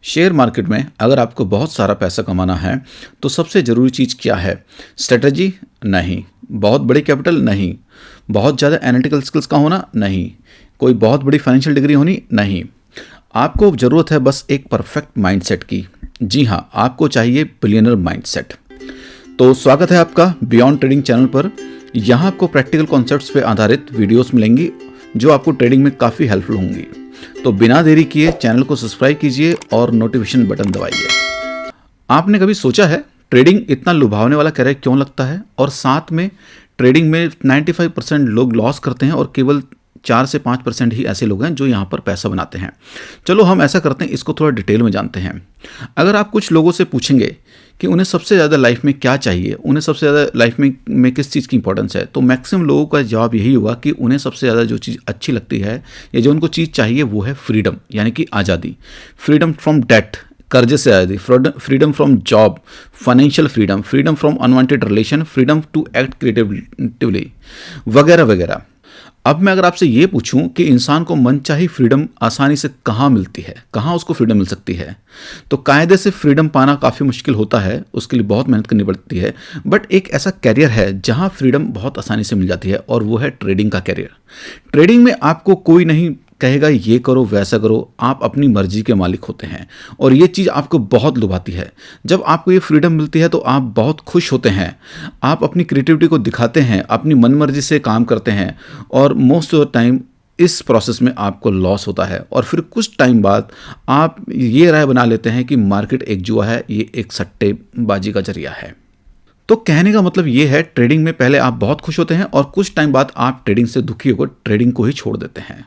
Share market में अगर आपको बहुत सारा पैसा कमाना है तो सबसे ज़रूरी चीज़ क्या है? स्ट्रेटजी? नहीं। बहुत बड़ी कैपिटल? नहीं। बहुत ज़्यादा एनालिटिकल स्किल्स का होना? नहीं। कोई बहुत बड़ी फाइनेंशियल डिग्री होनी? नहीं। आपको ज़रूरत है बस एक परफेक्ट माइंडसेट की। जी हाँ, आपको चाहिए बिलियनर माइंडसेट। तो स्वागत है आपका बियॉन्ड ट्रेडिंग चैनल पर। यहाँ आपको प्रैक्टिकल कॉन्सेप्ट्स पे आधारित वीडियोस मिलेंगी जो आपको ट्रेडिंग में काफ़ी हेल्पफुल होंगी। तो बिना देरी किए चैनल को सब्सक्राइब कीजिए और नोटिफिकेशन बटन दबाइए। आपने कभी सोचा है ट्रेडिंग इतना लुभावने वाला करियर क्यों लगता है, और साथ में ट्रेडिंग में 95% लोग लॉस करते हैं और केवल 4 से 5% ही ऐसे लोग हैं जो यहाँ पर पैसा बनाते हैं। चलो हम ऐसा करते हैं, इसको थोड़ा डिटेल में जानते हैं। अगर आप कुछ लोगों से पूछेंगे कि उन्हें सबसे ज़्यादा लाइफ में क्या चाहिए, उन्हें सबसे ज़्यादा लाइफ में किस चीज़ की इंपॉर्टेंस है, तो मैक्सिमम लोगों का जवाब यही होगा कि उन्हें सबसे ज़्यादा जो चीज़ अच्छी लगती है या जो उनको चीज़ चाहिए वो है फ्रीडम, यानी कि आज़ादी। फ्रीडम फ्रॉम डेट, कर्जे से आज़ादी, freedom from job, financial freedom, freedom from unwanted relation, freedom to act creatively, वगैरह वगैरह। अब मैं अगर आपसे ये पूछूं कि इंसान को मनचाही फ्रीडम आसानी से कहाँ मिलती है, कहाँ उसको फ्रीडम मिल सकती है, तो कायदे से फ्रीडम पाना काफ़ी मुश्किल होता है, उसके लिए बहुत मेहनत करनी पड़ती है। बट एक ऐसा कैरियर है जहाँ फ्रीडम बहुत आसानी से मिल जाती है और वो है ट्रेडिंग का कैरियर। ट्रेडिंग में आपको कोई नहीं कहेगा ये करो वैसा करो, आप अपनी मर्जी के मालिक होते हैं और ये चीज़ आपको बहुत लुभाती है। जब आपको ये फ्रीडम मिलती है तो आप बहुत खुश होते हैं, आप अपनी क्रिएटिविटी को दिखाते हैं, अपनी मनमर्जी से काम करते हैं और मोस्ट ऑफ द टाइम इस प्रोसेस में आपको लॉस होता है और फिर कुछ टाइम बाद आप ये राय बना लेते हैं कि मार्केट एक जुआ है, ये एक सट्टेबाजी का जरिया है। तो कहने का मतलब ये है, ट्रेडिंग में पहले आप बहुत खुश होते हैं और कुछ टाइम बाद आप ट्रेडिंग से दुखी होकर ट्रेडिंग को ही छोड़ देते हैं।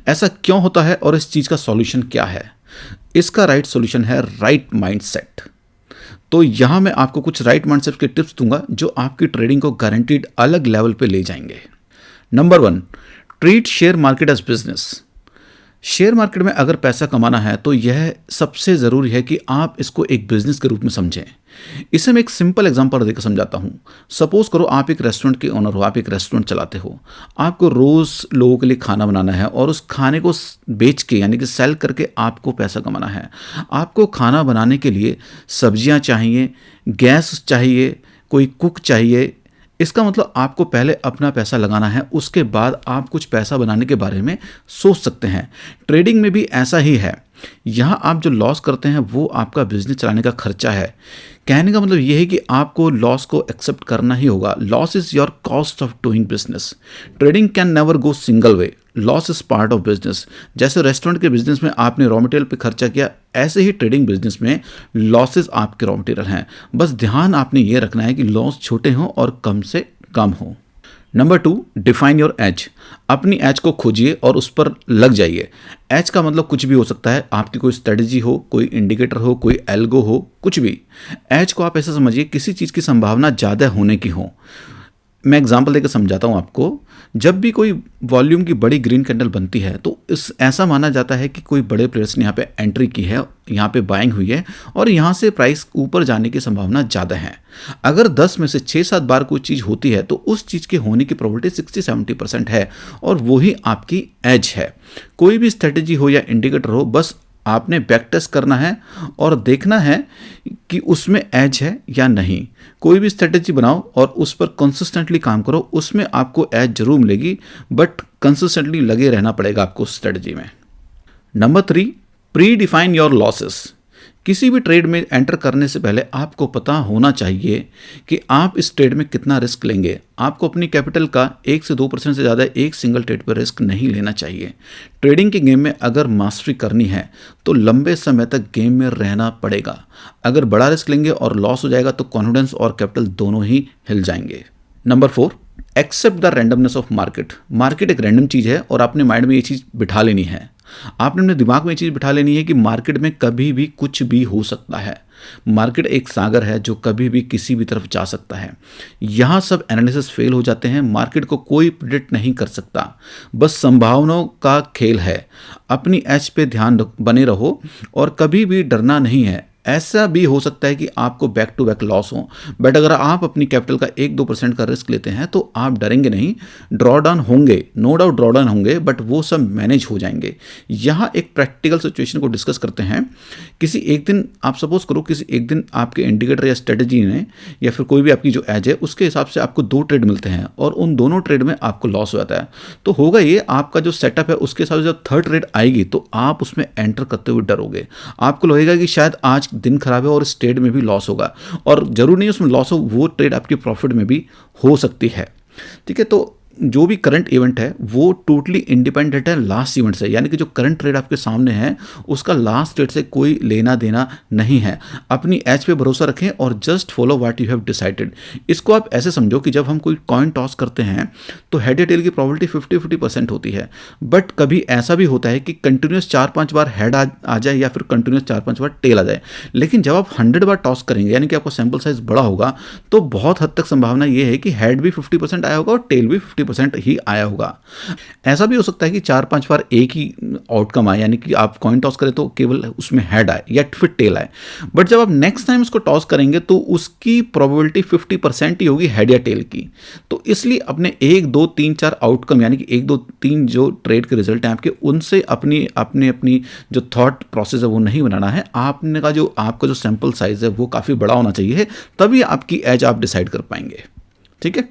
ऐसा क्यों होता है और इस चीज़ का सॉल्यूशन क्या है? इसका राइट सॉल्यूशन है राइट माइंडसेट। तो यहां मैं आपको कुछ राइट माइंडसेट के टिप्स दूंगा जो आपकी ट्रेडिंग को गारंटीड अलग लेवल पे ले जाएंगे। Number 1, treat share market as business. Share market में अगर पैसा कमाना है तो यह सबसे ज़रूरी है कि आप इसको एक बिजनेस के रूप में समझें। इसे मैं एक सिंपल एग्जांपल देकर समझाता हूँ। सपोज करो आप एक रेस्टोरेंट के ओनर हो, आप एक रेस्टोरेंट चलाते हो, आपको रोज़ लोगों के लिए खाना बनाना है और उस खाने को बेच के यानी कि सेल करके आपको पैसा कमाना है। आपको खाना बनाने के लिए सब्जियाँ चाहिए, गैस चाहिए, कोई कुक चाहिए। इसका मतलब आपको पहले अपना पैसा लगाना है, उसके बाद आप कुछ पैसा बनाने के बारे में सोच सकते हैं। ट्रेडिंग में भी ऐसा ही है। यहाँ आप जो लॉस करते हैं वो आपका बिजनेस चलाने का खर्चा है। कहने का मतलब ये है कि आपको लॉस को एक्सेप्ट करना ही होगा। Loss is your cost of doing business. Trading can never go single way, loss is part of business. जैसे रेस्टोरेंट के बिजनेस में आपने रॉ मटेरियल पे खर्चा किया, ऐसे ही ट्रेडिंग बिजनेस में लॉसेस आपके रॉ मटेरियल हैं। बस ध्यान आपने ये रखना है कि लॉस छोटे हों और कम से कम हो। Number 2, define your age. अपनी एज को खोजिए और उस पर लग जाइए। एज का मतलब कुछ भी हो सकता है, आपकी कोई स्ट्रेटजी हो, कोई इंडिकेटर हो, कोई एल्गो हो, कुछ भी। एज को आप ऐसा समझिए किसी चीज़ की संभावना ज़्यादा होने की हो। मैं एग्जांपल देकर समझाता हूँ आपको। जब भी कोई वॉल्यूम की बड़ी ग्रीन कैंडल बनती है तो इस ऐसा माना जाता है कि कोई बड़े प्लेयर्स ने यहाँ पे एंट्री की है, यहाँ पे बाइंग हुई है और यहाँ से प्राइस ऊपर जाने की संभावना ज़्यादा है। अगर 10 में से 6-7 बार कोई चीज़ होती है तो उस चीज़ के होने की प्रोबेबिलिटी 60-70% है और वही आपकी एज है। कोई भी स्ट्रेटेजी हो या इंडिकेटर हो, बस आपने बैक टेस्ट करना है और देखना है कि उसमें एज है या नहीं। कोई भी स्ट्रेटेजी बनाओ और उस पर कंसिस्टेंटली काम करो, उसमें आपको एज जरूर मिलेगी, बट कंसिस्टेंटली लगे रहना पड़ेगा आपको स्ट्रेटेजी में। Number 3, pre define your losses. किसी भी ट्रेड में एंटर करने से पहले आपको पता होना चाहिए कि आप इस ट्रेड में कितना रिस्क लेंगे। आपको अपनी कैपिटल का 1 से 2% से ज़्यादा एक सिंगल ट्रेड पर रिस्क नहीं लेना चाहिए। ट्रेडिंग के गेम में अगर मास्टरी करनी है तो लंबे समय तक गेम में रहना पड़ेगा। अगर बड़ा रिस्क लेंगे और लॉस हो जाएगा तो कॉन्फिडेंस और कैपिटल दोनों ही हिल जाएंगे। Number 4, accept the randomness of market. Market एक रैंडम चीज़ है और आपने माइंड में ये चीज़ बिठा लेनी है। आपने अपने दिमाग में ये चीज़ बिठा लेनी है कि मार्केट में कभी भी कुछ भी हो सकता है। मार्केट एक सागर है जो कभी भी किसी भी तरफ जा सकता है। यहाँ सब एनालिसिस फेल हो जाते हैं। मार्केट को कोई प्रिडिक्ट नहीं कर सकता, बस संभावनाओं का खेल है। अपनी एज पे ध्यान बने रहो और कभी भी डरना नहीं है। ऐसा भी हो सकता है कि आपको बैक टू बैक लॉस हो, बट अगर आप अपनी कैपिटल का 1-2% का रिस्क लेते हैं तो आप डरेंगे नहीं। ड्रॉ डाउन होंगे, नो डाउट ड्रॉ डाउन होंगे, बट वो सब मैनेज हो जाएंगे। यहाँ एक प्रैक्टिकल सिचुएशन को डिस्कस करते हैं। किसी एक दिन आप सपोज करो, किसी एक दिन आपके इंडिकेटर या स्ट्रेटजी ने या फिर कोई भी आपकी जो एज है उसके हिसाब से आपको 2 ट्रेड मिलते हैं और उन दोनों ट्रेड में आपको लॉस हो जाता है। तो होगा ये, आपका जो सेटअप है उसके हिसाब से जब थर्ड ट्रेड आएगी तो आप उसमें एंटर करते हुए डरोगे। आपको लगेगा कि शायद आज दिन खराब है और इस ट्रेड में भी लॉस होगा, और जरूर नहीं उसमें लॉस हो, वो ट्रेड आपकी प्रॉफिट में भी हो सकती है। ठीक है, तो जो भी करंट इवेंट है वो टोटली इंडिपेंडेंट है लास्ट इवेंट से, यानी कि जो करंट ट्रेड आपके सामने है उसका लास्ट ट्रेड से कोई लेना देना नहीं है। अपनी एज पे भरोसा रखें और just follow what you have decided. इसको आप ऐसे समझो कि जब हम कोई कॉइन टॉस करते हैं तो हेड या टेल की प्रोबेबिलिटी 50-50% होती है, बट कभी ऐसा भी होता है कि कंटिन्यूस 4-5 बार हेड आ जाए या फिर कंटिन्यूस 4-5 बार टेल आ जाए। लेकिन जब आप 100 बार टॉस करेंगे, यानी कि आपका सैंपल साइज बड़ा होगा, तो बहुत हद तक संभावना ये है कि हेड भी 50% आया होगा और टेल भी 50% ही आया होगा। ऐसा भी हो सकता है कि 4-5 बार एक ही आउटकम आए, यानी कि आप कॉइन टॉस करें तो केवल उसमें हेड आए या फिर टेल आए, बट जब आप नेक्स्ट टाइम उसको टॉस करेंगे तो उसकी प्रोबेबिलिटी 50% ही होगी हेड या टेल की। तो इसलिए अपने 1, 2, 3, 4 आउटकम, यानी कि 1, 2, 3 जो ट्रेड के रिजल्ट हैं आपके, उनसे अपनी जो थॉट प्रोसेस है वो नहीं बनाना है। आपका जो सैंपल साइज है वो काफ़ी बड़ा होना चाहिए, तभी आपकी एज आप डिसाइड कर पाएंगे। ठीक है।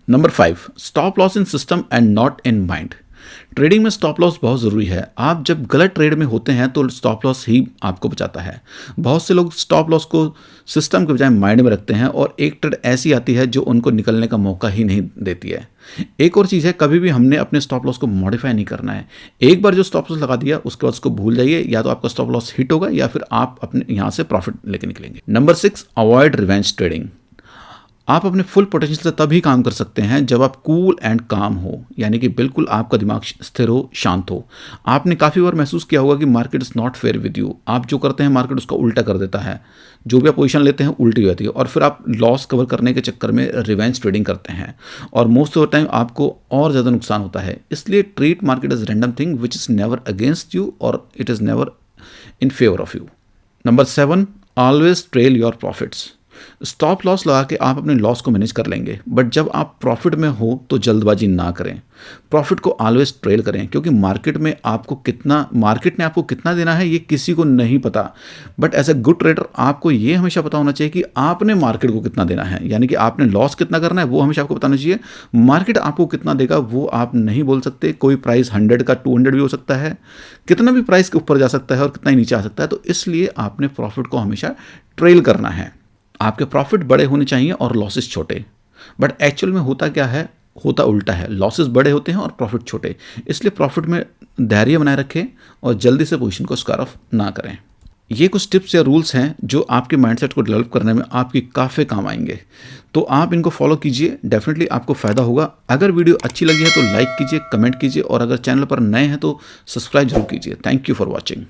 Number 5, stop loss in system and not in mind. Trading में स्टॉप लॉस बहुत ज़रूरी है। आप जब गलत ट्रेड में होते हैं तो स्टॉप लॉस ही आपको बचाता है। बहुत से लोग स्टॉप लॉस को सिस्टम के बजाय माइंड में रखते हैं और एक ट्रेड ऐसी आती है जो उनको निकलने का मौका ही नहीं देती है। एक और चीज़ है, कभी भी हमने अपने स्टॉप लॉस को मॉडिफाई नहीं करना है। एक बार जो स्टॉप लॉस लगा दिया उसके बाद उसको भूल जाइए, या तो आपका स्टॉप लॉस हिट होगा या फिर आप अपने यहाँ से प्रॉफिट लेके निकलेंगे। Number 6, avoid revenge trading. आप अपने फुल पोटेंशियल से तभी काम कर सकते हैं जब आप कूल एंड काम हो, यानी कि बिल्कुल आपका दिमाग स्थिर हो, शांत हो। आपने काफ़ी बार महसूस किया होगा कि market is not fair with you. आप जो करते हैं मार्केट उसका उल्टा कर देता है, जो भी आप पोजीशन लेते हैं उल्टी हो जाती है, और फिर आप लॉस कवर करने के चक्कर में रिवेंज ट्रेडिंग करते हैं और मोस्ट ऑफ द टाइम आपको और ज़्यादा नुकसान होता है। इसलिए treat market as random thing which is never against you और it is never in favour of you. Number 7, always trail your profits. Stop loss लगा के आप अपने लॉस को मैनेज कर लेंगे, बट जब आप प्रॉफिट में हो तो जल्दबाजी ना करें। प्रॉफिट को ऑलवेज ट्रेल करें, क्योंकि मार्केट ने आपको कितना देना है ये किसी को नहीं पता। But as a good trader आपको ये हमेशा पता होना चाहिए कि आपने मार्केट को कितना देना है, यानी कि आपने लॉस कितना करना है वो हमेशा आपको बताना चाहिए। मार्केट आपको कितना देगा वो आप नहीं बोल सकते। कोई प्राइस 100 का 200 भी हो सकता है, कितना भी प्राइस के ऊपर जा सकता है और कितना ही नीचे आ सकता है। तो इसलिए आपने प्रॉफिट को हमेशा ट्रेल करना है। आपके प्रॉफिट बड़े होने चाहिए और लॉसेस छोटे, बट एक्चुअल में होता क्या है, होता उल्टा है। लॉसेस बड़े होते हैं और प्रॉफिट छोटे। इसलिए प्रॉफिट में धैर्य बनाए रखें और जल्दी से पोजीशन को स्क्वायर ऑफ ना करें। ये कुछ टिप्स या रूल्स हैं जो आपके माइंडसेट को डेवलप करने में आपकी काफ़ी काम आएंगे, तो आप इनको फॉलो कीजिए, डेफिनेटली आपको फ़ायदा होगा। अगर वीडियो अच्छी लगी है तो लाइक कीजिए, कमेंट कीजिए, और अगर चैनल पर नए हैं तो सब्सक्राइब जरूर कीजिए। Thank you for watching.